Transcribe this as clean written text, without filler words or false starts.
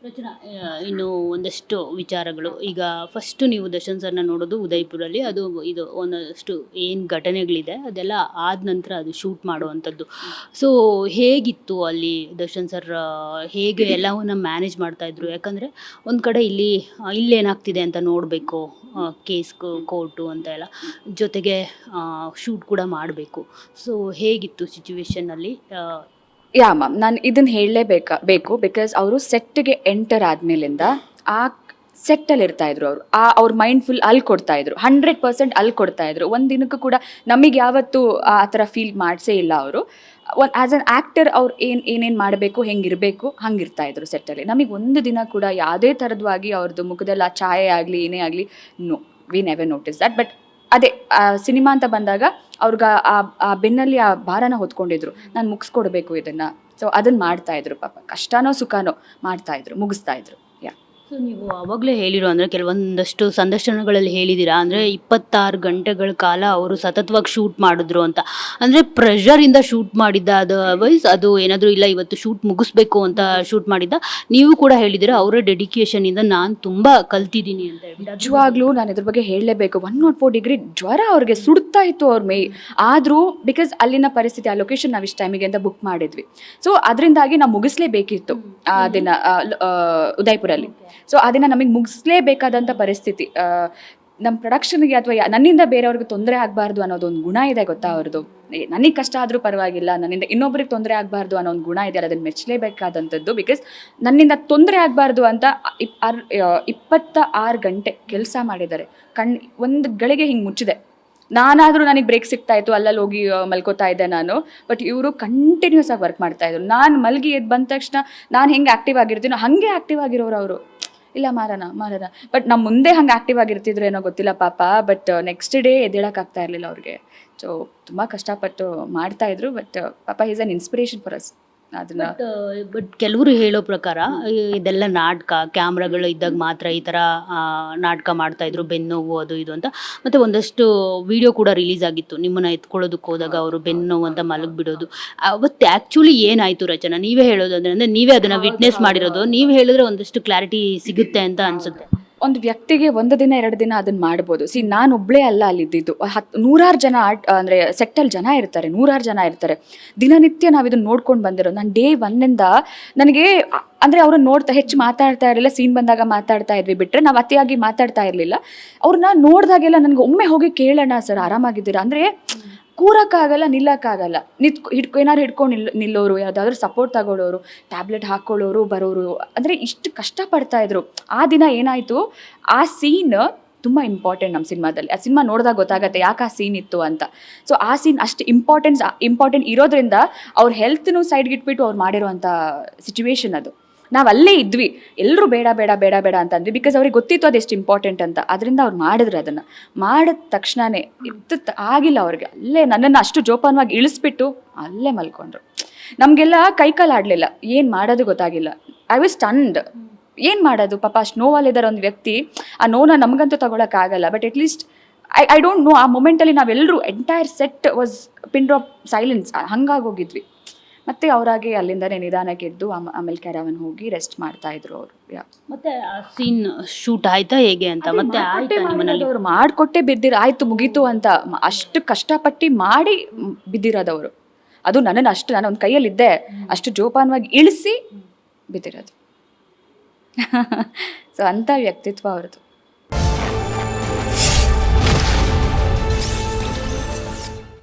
ರಚನಾ, ಇನ್ನು ಒಂದಷ್ಟು ವಿಚಾರಗಳು. ಈಗ ಫಸ್ಟು ನೀವು ದರ್ಶನ್ ಸರ್‌ನ ನೋಡೋದು ಉದಯಪುರಲ್ಲಿ. ಅದು ಇದು ಒಂದಷ್ಟು ಏನು ಘಟನೆಗಳಿದೆ ಅದೆಲ್ಲ ಆದ ನಂತರ ಅದು ಶೂಟ್ ಮಾಡುವಂಥದ್ದು. ಸೊ ಹೇಗಿತ್ತು ಅಲ್ಲಿ ದರ್ಶನ್ ಸರ್ ಹೇಗೆ ಎಲ್ಲವನ್ನ ಮ್ಯಾನೇಜ್ ಮಾಡ್ತಾಯಿದ್ರು? ಯಾಕಂದರೆ ಒಂದು ಕಡೆ ಇಲ್ಲಿ ಇಲ್ಲೇನಾಗ್ತಿದೆ ಅಂತ ನೋಡಬೇಕು, ಕೇಸ್ ಕೋರ್ಟು ಅಂತ ಎಲ್ಲ, ಜೊತೆಗೆ ಶೂಟ್ ಕೂಡ ಮಾಡಬೇಕು. ಸೊ ಹೇಗಿತ್ತು ಸಿಚುವೇಶನಲ್ಲಿ? ಯಾ ಮ್ಯಾಮ್, ನಾನು ಇದನ್ನು ಬೇಕು ಬಿಕಾಸ್ ಅವರು ಸೆಟ್ಗೆ ಎಂಟರ್ ಆದಮೇಲಿಂದ ಆ ಸೆಟ್ಟಲ್ಲಿ ಇರ್ತಾಯಿದ್ರು. ಅವ್ರ ಮೈಂಡ್ ಫುಲ್ ಅಲ್ಲಿ ಕೊಡ್ತಾಯಿದ್ರು, 100% ಅಲ್ಲಿ ಕೊಡ್ತಾಯಿದ್ರು. ಒಂದು ದಿನಕ್ಕೂ ಕೂಡ ನಮಗೆ ಯಾವತ್ತೂ ಆ ಥರ ಫೀಲ್ ಮಾಡಿಸೇ ಇಲ್ಲ ಅವರು. ಆ್ಯಸ್ ಅನ್ ಆ್ಯಕ್ಟರ್ ಅವ್ರು ಏನೇನು ಮಾಡಬೇಕು, ಹೆಂಗಿರಬೇಕು ಹಂಗಿರ್ತಾಯಿದ್ರು ಸೆಟ್ಟಲ್ಲಿ. ನಮಗೆ ಒಂದು ದಿನ ಕೂಡ ಯಾವುದೇ ಥರದ್ವಾಗಿ ಅವ್ರದ್ದು ಮುಖದಲ್ಲಿ ಆ ಛಾಯೆ ಆಗಲಿ ಏನೇ ಆಗಲಿ, no, we never notice that. But ಅದೇ ಸಿನಿಮಾ ಅಂತ ಬಂದಾಗ ಅವ್ರಿಗೆ ಆ ಬೆನ್ನಲ್ಲಿ ಆ ಭಾರನ ಹೊತ್ಕೊಂಡಿದ್ರು, ನಾನು ಮುಗಿಸ್ಕೊಡ್ಬೇಕು ಇದನ್ನು. ಸೊ ಅದನ್ನು ಮಾಡ್ತಾಯಿದ್ರು, ಪಾಪ ಕಷ್ಟನೋ ಸುಖನೋ ಮಾಡ್ತಾಯಿದ್ರು, ಮುಗಿಸ್ತಾಯಿದ್ರು. ಸೊ ನೀವು ಆವಾಗಲೇ ಹೇಳಿರೋ ಅಂದರೆ ಕೆಲವೊಂದಷ್ಟು ಸಂದರ್ಶನಗಳಲ್ಲಿ ಹೇಳಿದ್ದೀರಾ, ಅಂದರೆ 26 ಗಂಟೆಗಳ ಕಾಲ ಅವರು ಸತತವಾಗಿ ಶೂಟ್ ಮಾಡಿದ್ರು ಅಂತ. ಅಂದರೆ ಪ್ರೆಷರಿಂದ ಶೂಟ್ ಮಾಡಿದ್ದ, ಅದು ಏನಾದರೂ ಇಲ್ಲ ಇವತ್ತು ಶೂಟ್ ಮುಗಿಸ್ಬೇಕು ಅಂತ ಶೂಟ್ ಮಾಡಿದ್ದ? ನೀವು ಕೂಡ ಹೇಳಿದ್ದೀರಾ ಅವರ ಡೆಡಿಕೇಶನಿಂದ ನಾನು ತುಂಬ ಕಲ್ತಿದ್ದೀನಿ ಅಂತ ಹೇಳಿ. ನಿಜವಾಗ್ಲೂ ನಾನು ಇದ್ರ ಬಗ್ಗೆ ಹೇಳಲೇಬೇಕು. 104 ಡಿಗ್ರಿ ಜ್ವರ ಅವ್ರಿಗೆ ಸುಡ್ತಾ ಇತ್ತು ಅವ್ರ ಮೈ. ಆದರೂ ಬಿಕಾಸ್ ಅಲ್ಲಿನ ಪರಿಸ್ಥಿತಿ, ಆ ಲೊಕೇಶನ್ ನಾವು ಇಷ್ಟು ಟೈಮಿಗೆ ಅಂತ ಬುಕ್ ಮಾಡಿದ್ವಿ. ಸೊ ಅದರಿಂದಾಗಿ ನಾವು ಮುಗಿಸ್ಲೇಬೇಕಿತ್ತು ಆ ದಿನ ಉದಯಪುರಲ್ಲಿ. ಸೊ ಅದನ್ನು ನಮಗೆ ಮುಗಿಸ್ಲೇಬೇಕಾದಂಥ ಪರಿಸ್ಥಿತಿ. ನಮ್ಮ ಪ್ರೊಡಕ್ಷನ್ಗೆ ಅಥವಾ ನನ್ನಿಂದ ಬೇರೆಯವ್ರಿಗೆ ತೊಂದರೆ ಆಗಬಾರ್ದು ಅನ್ನೋದೊಂದು ಗುಣ ಇದೆ, ಗೊತ್ತಾ ಅವ್ರದ್ದು. ನನಗೆ ಕಷ್ಟ ಆದರೂ ಪರವಾಗಿಲ್ಲ, ನನ್ನಿಂದ ಇನ್ನೊಬ್ರಿಗೆ ತೊಂದರೆ ಆಗಬಾರ್ದು ಅನ್ನೋ ಒಂದು ಗುಣ ಇದೆ, ಅದನ್ನು ಮೆಚ್ಚಲೇಬೇಕಾದಂಥದ್ದು. ಬಿಕಾಸ್ ನನ್ನಿಂದ ತೊಂದರೆ ಆಗಬಾರ್ದು ಅಂತ 26 ಗಂಟೆ ಕೆಲಸ ಮಾಡಿದ್ದಾರೆ. ಒಂದು ಗಳಿಗೆ ಹಿಂಗೆ ಮುಚ್ಚಿದೆ. ನಾನಾದರೂ ನನಗೆ ಬ್ರೇಕ್ ಸಿಗ್ತಾಯಿತ್ತು, ಅಲ್ಲಲ್ಲಿ ಹೋಗಿ ಮಲ್ಕೋತಾ ಇದ್ದೆ ನಾನು. ಬಟ್ ಇವರು ಕಂಟಿನ್ಯೂಸ್ ಆಗಿ ವರ್ಕ್ ಮಾಡ್ತಾಯಿದ್ರು. ನಾನು ಮಲಗಿ ಎದ್ದು ಬಂದ ತಕ್ಷಣ ನಾನು ಹೆಂಗೆ ಆ್ಯಕ್ಟಿವ್ ಆಗಿರ್ತೀನೋ ಹಾಗೆ ಆ್ಯಕ್ಟಿವ್ ಆಗಿರೋರು ಅವರು. ಇಲ್ಲ ಮಾಡೋಣ. ಬಟ್ ನಮ್ಮ ಮುಂದೆ ಹಂಗೆ ಆ್ಯಕ್ಟಿವ್ ಆಗಿರ್ತಿದ್ರು ಏನೋ ಗೊತ್ತಿಲ್ಲ ಪಾಪ. ಬಟ್ ನೆಕ್ಸ್ಟ್ ಡೇ ಎದ್ದೇಳೋಕ್ಕಾಗ್ತಾ ಇರಲಿಲ್ಲ ಅವ್ರಿಗೆ. ಸೊ ತುಂಬ ಕಷ್ಟಪಟ್ಟು ಮಾಡ್ತಾಯಿದ್ರು. ಬಟ್ ಪಾಪ is an inspiration for us. ಅದನ್ನ ಬಟ್ ಕೆಲವರು ಹೇಳೋ ಪ್ರಕಾರ ಇದೆಲ್ಲ ನಾಟಕ, ಕ್ಯಾಮ್ರಾಗಳು ಇದ್ದಾಗ ಮಾತ್ರ ಈ ಥರ ನಾಟಕ ಮಾಡ್ತಾಯಿದ್ರು, ಬೆನ್ನೋವು ಅದು ಇದು ಅಂತ. ಮತ್ತು ಒಂದಷ್ಟು ವಿಡಿಯೋ ಕೂಡ ರಿಲೀಸ್ ಆಗಿತ್ತು, ನಿಮ್ಮನ್ನು ಎತ್ಕೊಳ್ಳೋದಕ್ಕೆ ಹೋದಾಗ ಅವರು ಬೆನ್ನೋವು ಅಂತ ಮಲಗಿಬಿಡೋದು. ಅವತ್ತು ಆ್ಯಕ್ಚುಲಿ ಏನಾಯಿತು ರಚನಾ? ನೀವೇ ಹೇಳೋದು ಅಂದರೆ ನೀವೇ ಅದನ್ನು ವಿಟ್ನೆಸ್ ಮಾಡಿರೋದು, ನೀವು ಹೇಳಿದ್ರೆ ಒಂದಷ್ಟು ಕ್ಲಾರಿಟಿ ಸಿಗುತ್ತೆ ಅಂತ ಅನಿಸುತ್ತೆ. ಒಂದು ವ್ಯಕ್ತಿಗೆ 1 ದಿನ 2 ದಿನ ಅದನ್ನು ಮಾಡ್ಬೋದು. ನಾನು ಒಬ್ಬಳೇ ಅಲ್ಲ ಅಲ್ಲಿದ್ದು, 100 ಜನ ಅಂದರೆ ಸೆಟ್ಟಲ್ಲಿ ಜನ ಇರ್ತಾರೆ, 100 ಜನ ಇರ್ತಾರೆ. ದಿನನಿತ್ಯ ನಾವು ಇದನ್ನು ನೋಡ್ಕೊಂಡು ಬಂದಿರೋ. ನಾನು ಡೇ 1 ನನಗೆ ಅಂದರೆ ಅವ್ರನ್ನ ನೋಡ್ತಾ ಹೆಚ್ಚು ಮಾತಾಡ್ತಾ ಇರಲಿಲ್ಲ. ಸೀನ್ ಬಂದಾಗ ಮಾತಾಡ್ತಾ ಇದ್ವಿ, ಬಿಟ್ಟರೆ ನಾವು ಅತಿಯಾಗಿ ಮಾತಾಡ್ತಾ ಇರಲಿಲ್ಲ. ಅವ್ರನ್ನ ನೋಡಿದಾಗೆಲ್ಲ ನನಗೆ ಒಮ್ಮೆ ಹೋಗಿ ಕೇಳೋಣ ಸರ್, ಆರಾಮಾಗಿದ್ದೀರಾ? ಅಂದರೆ ಕೂರೋಕ್ಕಾಗಲ್ಲ, ನಿಲ್ಲಕ್ಕಾಗಲ್ಲ. ಏನಾದ್ರು ಹಿಡ್ಕೊಂಡು ನಿಲ್ಲೋರು, ಯಾವುದಾದ್ರೂ ಸಪೋರ್ಟ್ ತಗೊಳ್ಳೋರು, ಟ್ಯಾಬ್ಲೆಟ್ ಹಾಕ್ಕೊಳ್ಳೋರು, ಬರೋರು, ಅಂದರೆ ಇಷ್ಟು ಕಷ್ಟಪಡ್ತಾಯಿದ್ರು. ಆ ದಿನ ಏನಾಯಿತು, ಆ ಸೀನ್ ತುಂಬ ಇಂಪಾರ್ಟೆಂಟ್ ನಮ್ಮ ಸಿನಿಮಾದಲ್ಲಿ. ಆ ಸಿನಿಮಾ ನೋಡಿದಾಗ ಗೊತ್ತಾಗುತ್ತೆ ಯಾಕೆ ಆ ಸೀನ್ ಇತ್ತು ಅಂತ. ಸೊ ಆ ಸೀನ್ ಅಷ್ಟು ಇಂಪಾರ್ಟೆಂಟ್ ಇರೋದ್ರಿಂದ ಅವ್ರ ಹೆಲ್ತ್ನೂ ಸೈಡ್ಗೆ ಇಟ್ಬಿಟ್ಟು ಅವ್ರು ಮಾಡಿರೋವಂಥ ಸಿಚುವೇಶನ್ ಅದು. ನಾವು ಅಲ್ಲೇ ಇದ್ವಿ, ಎಲ್ಲರೂ ಬೇಡ ಬೇಡ ಬೇಡ ಬೇಡ ಅಂತಂದ್ವಿ. ಬಿಕಾಸ್ ಅವ್ರಿಗೆ ಗೊತ್ತಿತ್ತು ಅದೆಷ್ಟು ಇಂಪಾರ್ಟೆಂಟ್ ಅಂತ. ಅದರಿಂದ ಅವ್ರು ಮಾಡಿದ್ರು. ಅದನ್ನು ಮಾಡಿದ ತಕ್ಷಣವೇ ಆಗಿಲ್ಲ ಅವ್ರಿಗೆ. ಅಲ್ಲೇ ನನ್ನನ್ನು ಅಷ್ಟು ಜೋಪಾನವಾಗಿ ಇಳಿಸ್ಬಿಟ್ಟು ಅಲ್ಲೇ ಮಲ್ಕೊಂಡ್ರು. ನಮಗೆಲ್ಲ ಕೈಕಾಲು ಆಡಲಿಲ್ಲ, ಏನು ಮಾಡೋದು ಗೊತ್ತಾಗಿಲ್ಲ. I was stunned. ಏನು ಮಾಡೋದು ಪಾಪ, ಅಷ್ಟು ನೋವಲ್ಲಿದ್ದಾರೆ ಒಂದು ವ್ಯಕ್ತಿ. ಆ ನೋವನ್ನ ನಮಗಂತೂ ತಗೊಳಕ್ಕಾಗಲ್ಲ. But at least I don't know, ಆ ಮೊಮೆಂಟಲ್ಲಿ ನಾವೆಲ್ಲರೂ entire set was pin drop silence, ಹಂಗಾಗೋಗಿದ್ವಿ. ಮತ್ತು ಅವರಾಗೆ ಅಲ್ಲಿಂದನೇ ನಿಧಾನಕ್ಕೆ ಎದ್ದು ಆಮೇಲೆ ಕ್ಯಾರವನ್ ಹೋಗಿ ರೆಸ್ಟ್ ಮಾಡ್ತಾಯಿದ್ರು ಅವರು. ಮತ್ತೆ ಆ ಸೀನ್ ಶೂಟ್ ಆಯ್ತಾ ಹೇಗೆ ಅಂತ? ಮತ್ತೆ ಅವರು ಮಾಡಿಕೊಟ್ಟೆ ಆಯಿತು ಮುಗೀತು ಅಂತ ಅಷ್ಟು ಕಷ್ಟಪಟ್ಟು ಮಾಡಿ ಬಿದ್ದಿರೋದವರು. ಅದು ನನ್ನನ್ನು ನಾನು ಒಂದು ಕೈಯಲ್ಲಿದ್ದೆ, ಅಷ್ಟು ಜೋಪಾನವಾಗಿ ಇಳಿಸಿ ಬಿದ್ದಿರೋದು. ಸೊ ಅಂಥ ವ್ಯಕ್ತಿತ್ವ ಅವ್ರದ್ದು.